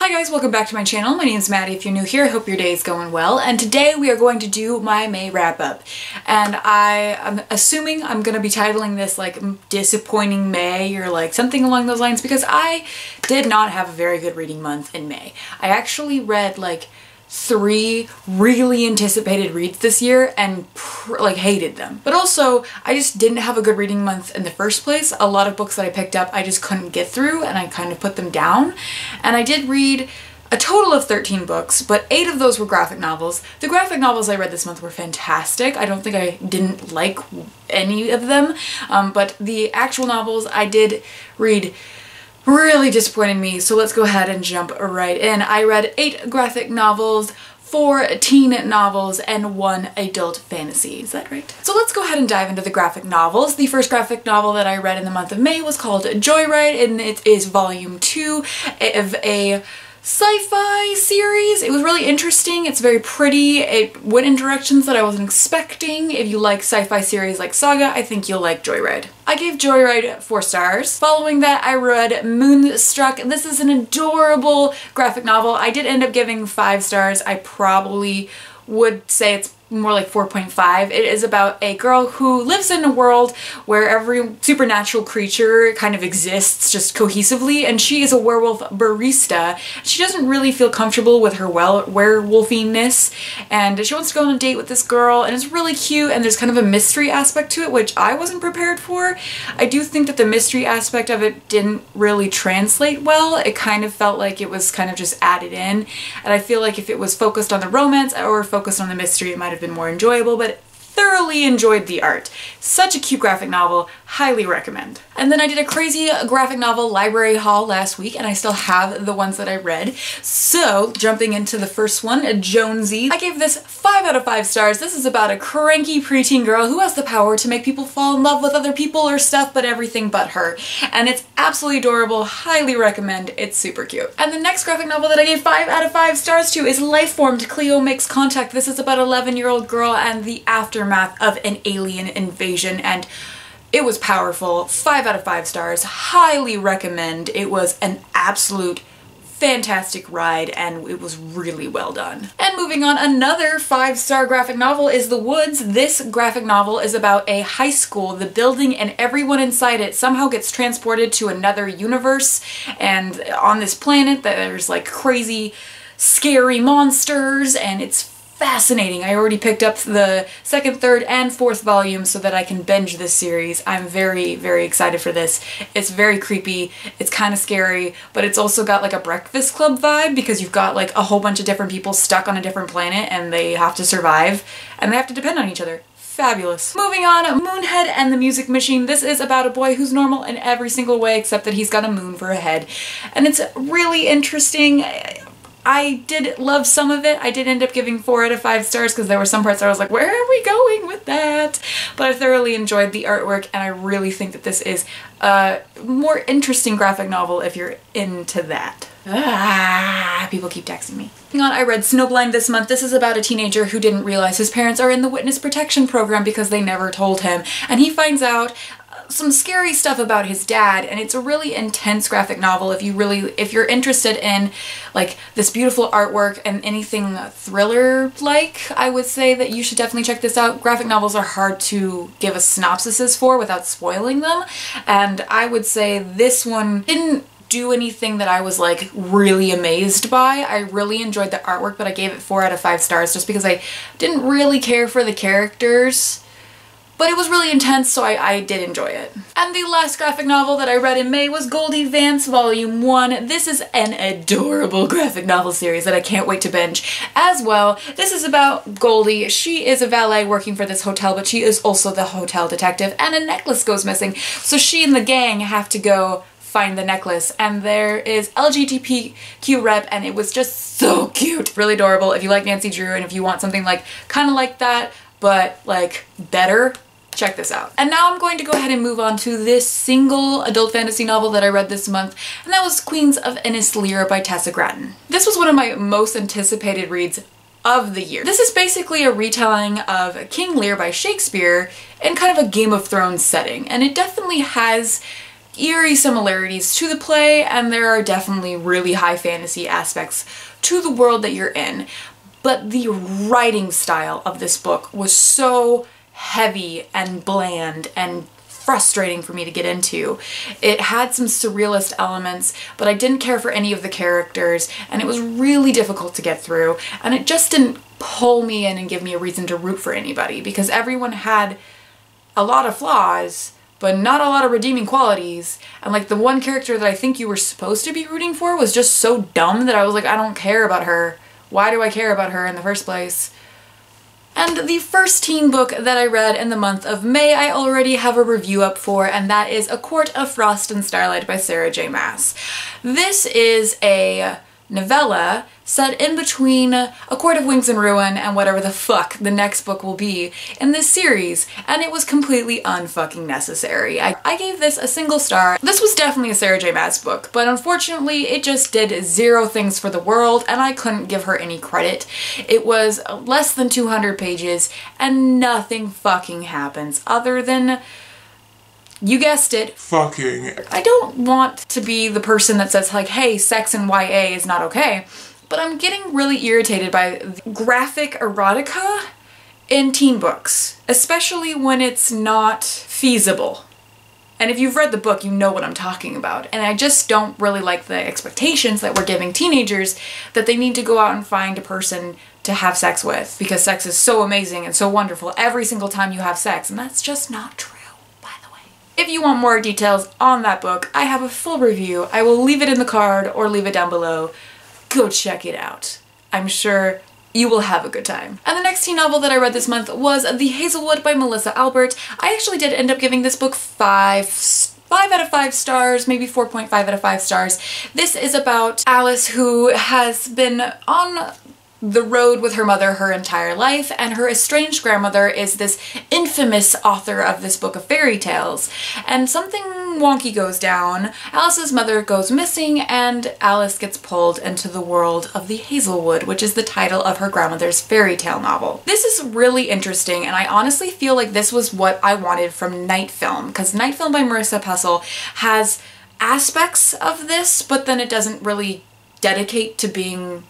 Hi guys, welcome back to my channel. My name is Maddie. If you're new here, I hope your day is going well. And today we are going to do my May wrap up. And I'm assuming I'm going to be titling this like Disappointing May or like something along those lines because I did not have a very good reading month in May. I actually read like 3 really anticipated reads this year and like hated them. But also, I just didn't have a good reading month in the first place. A lot of books that I picked up I just couldn't get through and I kind of put them down. And I did read a total of 13 books, but 8 of those were graphic novels. The graphic novels I read this month were fantastic. I don't think I didn't like any of them, but the actual novels I did read really disappointed me, so let's go ahead and jump right in. I read 8 graphic novels, 4 teen novels, and 1 adult fantasy. Is that right? So let's go ahead and dive into the graphic novels. The first graphic novel that I read in the month of May was called Joyride, and it is volume 2 of a sci-fi series. It was really interesting. It's very pretty. It went in directions that I wasn't expecting. If you like sci-fi series like Saga, I think you'll like Joyride. I gave Joyride 4 stars. Following that, I read Moonstruck. This is an adorable graphic novel. I did end up giving 5 stars. I probably would say it's more like 4.5. It is about a girl who lives in a world where every supernatural creature kind of exists just cohesively, and she is a werewolf barista. She doesn't really feel comfortable with her werewolfiness, and she wants to go on a date with this girl, and it's really cute, and there's kind of a mystery aspect to it, which I wasn't prepared for. I do think that the mystery aspect of it didn't really translate well. It kind of felt like it was kind of just added in, and I feel like if it was focused on the romance or focused on the mystery, it might have been more enjoyable, but thoroughly enjoyed the art. Such a cute graphic novel, highly recommend. And then I did a crazy graphic novel library haul last week, and I still have the ones that I read. So jumping into the first one, Jonesy. I gave this 5 out of 5 stars. This is about a cranky preteen girl who has the power to make people fall in love with other people or stuff, but everything but her. And it's absolutely adorable, highly recommend. It's super cute. And the next graphic novel that I gave 5 out of 5 stars to is Lifeformed, Cleo Makes Contact. This is about an 11-year-old girl and the aftermath of an alien invasion, and it was powerful. 5 out of 5 stars. Highly recommend. It was an absolute fantastic ride, and it was really well done. And moving on, another 5-star graphic novel is The Woods. This graphic novel is about a high school. The building and everyone inside it somehow gets transported to another universe, and on this planet there's like crazy scary monsters, and it's fascinating. I already picked up the 2nd, 3rd, and 4th volume so that I can binge this series. I'm very, very excited for this. It's very creepy, it's kind of scary, but it's also got like a Breakfast Club vibe because you've got like a whole bunch of different people stuck on a different planet and they have to survive and they have to depend on each other. Fabulous. Moving on, Moonhead and the Music Machine. This is about a boy who's normal in every single way except that he's got a moon for a head. And it's really interesting. I did love some of it. I did end up giving 4 out of 5 stars because there were some parts where I was like, where are we going with that? But I thoroughly enjoyed the artwork, and I really think that this is a more interesting graphic novel if you're into that. People keep texting me. I read Snowblind this month. This is about a teenager who didn't realize his parents are in the witness protection program because they never told him, and he finds out some scary stuff about his dad, and it's a really intense graphic novel. If you're interested in like this beautiful artwork and anything thriller-like, I would say that you should definitely check this out. Graphic novels are hard to give a synopsis for without spoiling them, and I would say this one didn't do anything that I was like really amazed by. I really enjoyed the artwork, but I gave it 4 out of 5 stars just because I didn't really care for the characters. But it was really intense, so I did enjoy it. And the last graphic novel that I read in May was Goldie Vance Volume 1. This is an adorable graphic novel series that I can't wait to binge as well. This is about Goldie. She is a valet working for this hotel, but she is also the hotel detective, and a necklace goes missing. So she and the gang have to go find the necklace, and there is LGBTQ rep, and it was just so cute. Really adorable. If you like Nancy Drew and if you want something like kind of like that, but like better, check this out. And now I'm going to go ahead and move on to this single adult fantasy novel that I read this month, and that was Queens of Innis Lear by Tessa Gratton. This was one of my most anticipated reads of the year. This is basically a retelling of King Lear by Shakespeare in kind of a Game of Thrones setting, and it definitely has eerie similarities to the play, and there are definitely really high fantasy aspects to the world that you're in. But the writing style of this book was so heavy and bland and frustrating for me to get into. It had some surrealist elements, but I didn't care for any of the characters, and it was really difficult to get through, and it just didn't pull me in and give me a reason to root for anybody, because everyone had a lot of flaws, but not a lot of redeeming qualities. And like the one character that I think you were supposed to be rooting for was just so dumb that I was like, I don't care about her. Why do I care about her in the first place? And the first teen book that I read in the month of May, I already have a review up for, and that is A Court of Frost and Starlight by Sarah J. Maas. This is a novella set in between A Court of Wings and Ruin and whatever the fuck the next book will be in this series, and it was completely unfucking necessary. I gave this a single star. This was definitely a Sarah J. Maas book, but unfortunately it just did zero things for the world, and I couldn't give her any credit. It was less than 200 pages, and nothing fucking happens other than, you guessed it, fucking. I don't want to be the person that says like, hey, sex and YA is not okay, but I'm getting really irritated by graphic erotica in teen books, especially when it's not feasible. And if you've read the book, you know what I'm talking about. And I just don't really like the expectations that we're giving teenagers that they need to go out and find a person to have sex with, because sex is so amazing and so wonderful every single time you have sex, and that's just not true. If you want more details on that book, I have a full review. I will leave it in the card or leave it down below. Go check it out. I'm sure you will have a good time. And the next teen novel that I read this month was The Hazelwood by Melissa Albert. I actually did end up giving this book 5 out of 5 stars, maybe 4.5 out of 5 stars. This is about Alice, who has been on the road with her mother her entire life, and her estranged grandmother is this infamous author of this book of fairy tales. And something wonky goes down, Alice's mother goes missing, and Alice gets pulled into the world of the Hazelwood, which is the title of her grandmother's fairy tale novel. This is really interesting, and I honestly feel like this was what I wanted from Night Film, because Night Film by Marissa Pessel has aspects of this, but then it doesn't really dedicate to being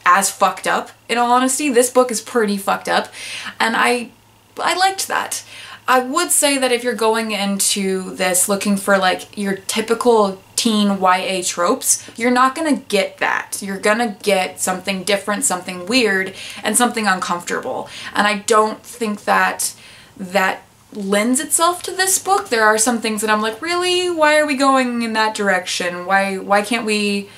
as fucked up. In all honesty, this book is pretty fucked up, and I liked that. I would say that if you're going into this looking for like your typical teen YA tropes, you're not gonna get that. You're gonna get something different, something weird, and something uncomfortable. And I don't think that that lends itself to this book. There are some things that I'm like, really? Why are we going in that direction? Why can't we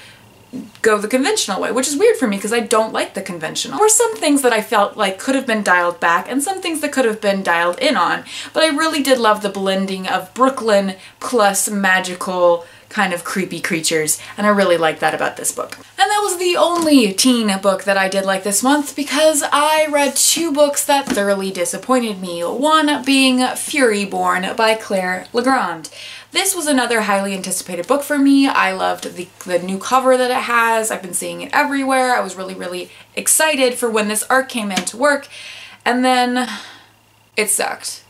go the conventional way, which is weird for me because I don't like the conventional. There were some things that I felt like could have been dialed back and some things that could have been dialed in on, but I really did love the blending of Brooklyn plus magical kind of creepy creatures, and I really like that about this book. And that was the only teen book that I did like this month, because I read 2 books that thoroughly disappointed me, one being Furyborn by Claire Legrand. This was another highly anticipated book for me. I loved the new cover that it has. I've been seeing it everywhere. I was really, really excited for when this arc came into work, and then it sucked.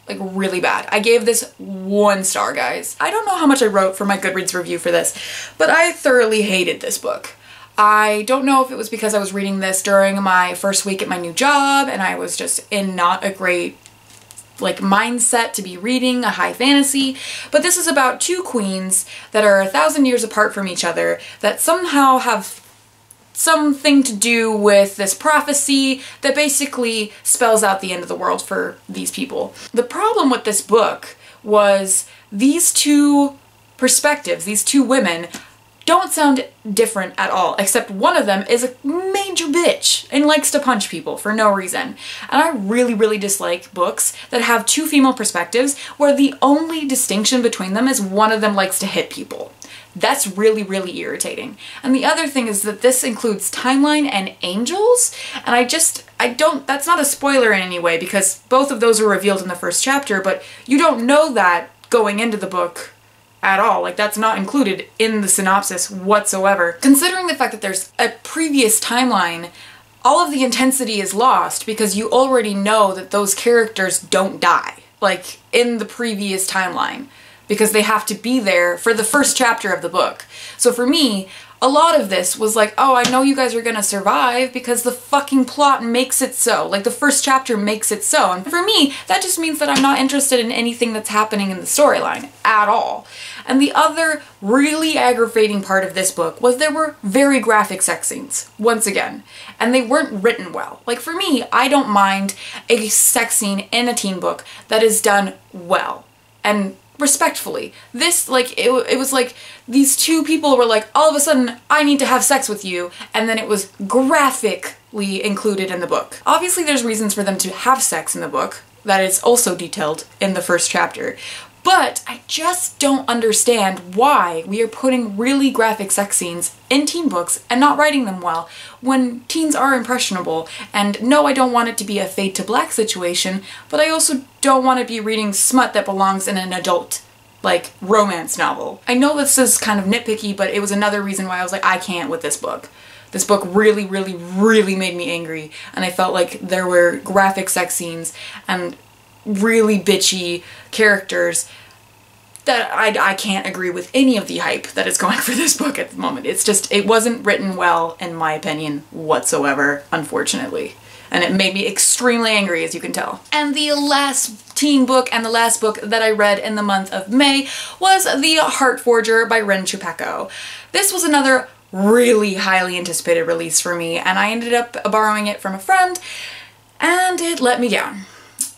Like, really bad. I gave this 1 star, guys. I don't know how much I wrote for my Goodreads review for this, but I thoroughly hated this book. I don't know if it was because I was reading this during my first week at my new job and I was just in not a great like mindset to be reading a high fantasy, but this is about 2 queens that are 1,000 years apart from each other that somehow have something to do with this prophecy that basically spells out the end of the world for these people. The problem with this book was these 2 perspectives, these 2 women, don't sound different at all, except one of them is a major bitch and likes to punch people for no reason. And I really, really dislike books that have 2 female perspectives where the only distinction between them is one of them likes to hit people. That's really, really irritating. And the other thing is that this includes timeline and angels, and that's not a spoiler in any way because both of those are revealed in the first chapter, but you don't know that going into the book at all. Like, that's not included in the synopsis whatsoever. Considering the fact that there's a previous timeline, all of the intensity is lost because you already know that those characters don't die, like in the previous timeline. because they have to be there for the first chapter of the book. So for me, a lot of this was like, oh, I know you guys are gonna survive because the fucking plot makes it so. Like, the first chapter makes it so. And for me, that just means that I'm not interested in anything that's happening in the storyline at all. And the other really aggravating part of this book was there were very graphic sex scenes, once again. And they weren't written well. Like, for me, I don't mind a sex scene in a teen book that is done well and respectfully. This, like, it was like these two people were like, all of a sudden, I need to have sex with you, and then it was graphically included in the book. Obviously, there's reasons for them to have sex in the book that is also detailed in the first chapter. But I just don't understand why we are putting really graphic sex scenes in teen books and not writing them well when teens are impressionable. And no, I don't want it to be a fade to black situation, but I also don't want to be reading smut that belongs in an adult, like, romance novel. I know this is kind of nitpicky, but it was another reason why I was like, I can't with this book. This book really, really, really made me angry, and I felt like there were graphic sex scenes and really bitchy characters that I can't agree with any of the hype that is going for this book at the moment. It's just, it wasn't written well, in my opinion, whatsoever, unfortunately. And it made me extremely angry, as you can tell. And the last teen book and the last book that I read in the month of May was The Heart Forger by Ren Chupeco. This was another really highly anticipated release for me, and I ended up borrowing it from a friend, and it let me down.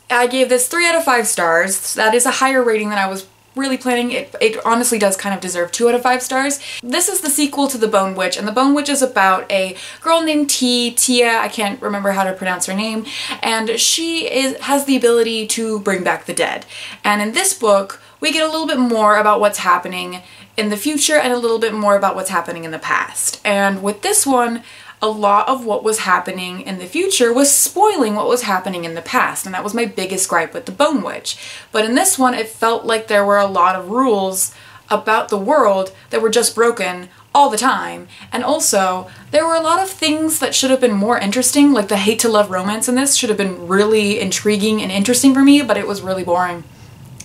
I gave this 3 out of 5 stars. That is a higher rating than I was really planning. It honestly does kind of deserve 2 out of 5 stars. This is the sequel to The Bone Witch, and The Bone Witch is about a girl named Tia, I can't remember how to pronounce her name, and she has the ability to bring back the dead. And in this book, we get a little bit more about what's happening in the future and a little bit more about what's happening in the past. And with this one, a lot of what was happening in the future was spoiling what was happening in the past, and that was my biggest gripe with The Bone Witch. But in this one, it felt like there were a lot of rules about the world that were just broken all the time, and also there were a lot of things that should have been more interesting, like the hate to love romance in this should have been really intriguing and interesting for me, but it was really boring.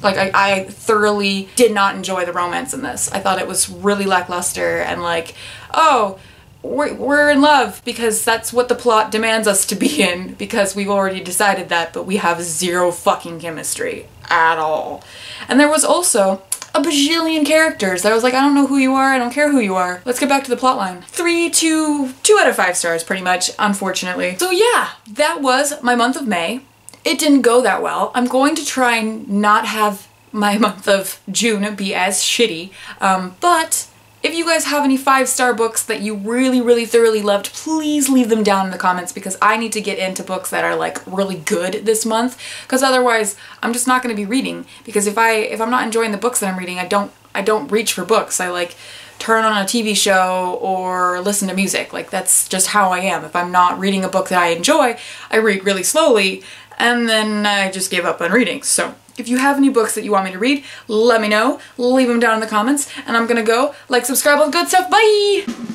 Like, I thoroughly did not enjoy the romance in this. I thought it was really lackluster and like, oh, we're in love because that's what the plot demands us to be in, because we've already decided that, but we have zero fucking chemistry at all. And there was also a bajillion characters that I was like, I don't know who you are, I don't care who you are. Let's get back to the plotline. 2 out of 5 stars, pretty much, unfortunately. So yeah, that was my month of May. It didn't go that well. I'm going to try and not have my month of June be as shitty, but if you guys have any 5-star books that you really, really thoroughly loved, please leave them down in the comments, because I need to get into books that are like really good this month, because otherwise I'm just not going to be reading, because if I'm not enjoying the books that I'm reading, I don't reach for books. I like turn on a TV show or listen to music. Like, that's just how I am. If I'm not reading a book that I enjoy, I read really slowly, and then I just give up on reading. So if you have any books that you want me to read, let me know. Leave them down in the comments, and I'm gonna go like, subscribe, all the good stuff. Bye!